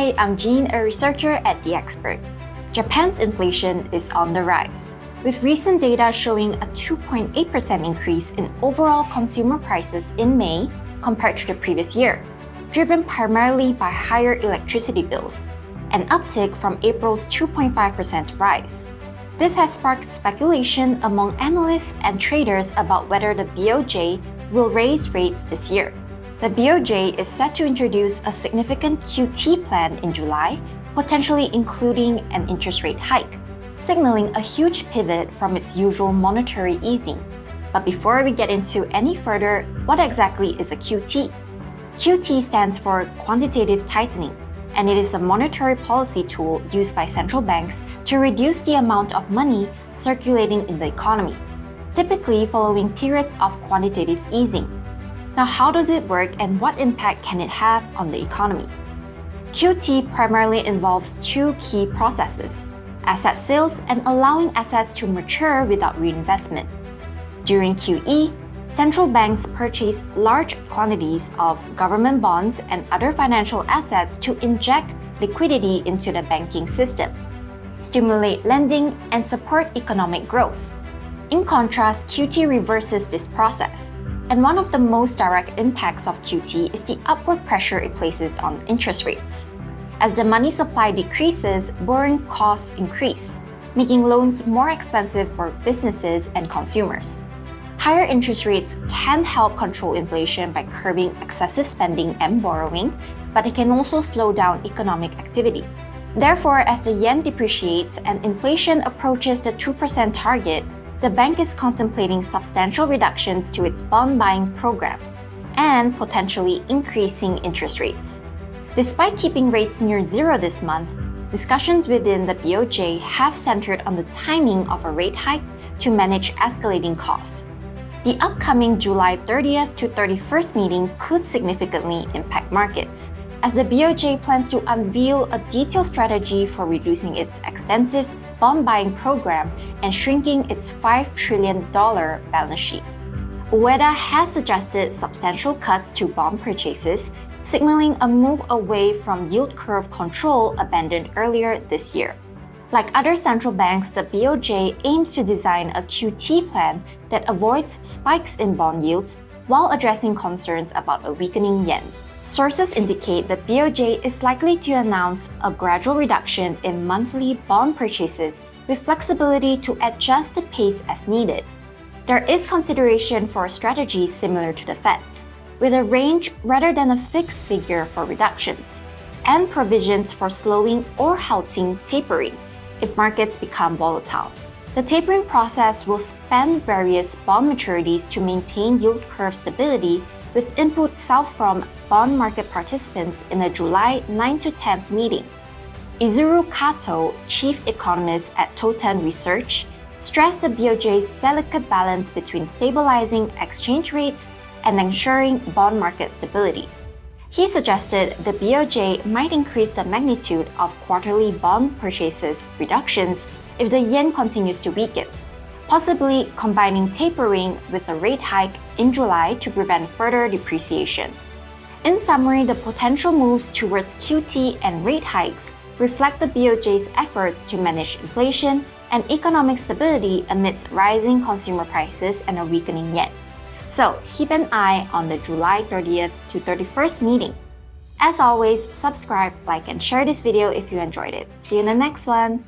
Hi, I'm Jean, a researcher at Dxpert. Japan's inflation is on the rise, with recent data showing a 2.8% increase in overall consumer prices in May compared to the previous year, driven primarily by higher electricity bills, an uptick from April's 2.5% rise. This has sparked speculation among analysts and traders about whether the BoJ will raise rates this year. The BoJ is set to introduce a significant QT plan in July, potentially including an interest rate hike, signaling a huge pivot from its usual monetary easing. But before we get into any further, what exactly is a QT? QT stands for quantitative tightening, and it is a monetary policy tool used by central banks to reduce the amount of money circulating in the economy, typically following periods of quantitative easing. Now, how does it work and what impact can it have on the economy? QT primarily involves two key processes: asset sales and allowing assets to mature without reinvestment. During QE, central banks purchase large quantities of government bonds and other financial assets to inject liquidity into the banking system, stimulate lending, and support economic growth. In contrast, QT reverses this process. And one of the most direct impacts of QT is the upward pressure it places on interest rates. As the money supply decreases, borrowing costs increase, making loans more expensive for businesses and consumers. Higher interest rates can help control inflation by curbing excessive spending and borrowing, but it can also slow down economic activity. Therefore, as the yen depreciates and inflation approaches the 2% target, the bank is contemplating substantial reductions to its bond buying program and potentially increasing interest rates. Despite keeping rates near zero this month, discussions within the BoJ have centered on the timing of a rate hike to manage escalating costs. The upcoming July 30th to 31st meeting could significantly impact markets, as the BoJ plans to unveil a detailed strategy for reducing its extensive bond buying program and shrinking its $5 trillion balance sheet. Ueda has suggested substantial cuts to bond purchases, signaling a move away from yield curve control abandoned earlier this year. Like other central banks, the BoJ aims to design a QT plan that avoids spikes in bond yields while addressing concerns about a weakening yen. Sources indicate the BoJ is likely to announce a gradual reduction in monthly bond purchases with flexibility to adjust the pace as needed. There is consideration for a strategy similar to the Fed's, with a range rather than a fixed figure for reductions, and provisions for slowing or halting tapering if markets become volatile. The tapering process will span various bond maturities to maintain yield curve stability, with input sought from bond market participants in the July 9 to 10th meeting. Izuru Kato, chief economist at Toten Research, stressed the BoJ's delicate balance between stabilizing exchange rates and ensuring bond market stability. He suggested the BoJ might increase the magnitude of quarterly bond purchases reductions if the yen continues to weaken, possibly combining tapering with a rate hike in July to prevent further depreciation. In summary, the potential moves towards QT and rate hikes reflect the BoJ's efforts to manage inflation and economic stability amidst rising consumer prices and a weakening yen. So keep an eye on the July 30th to 31st meeting. As always, subscribe, like, and share this video if you enjoyed it. See you in the next one!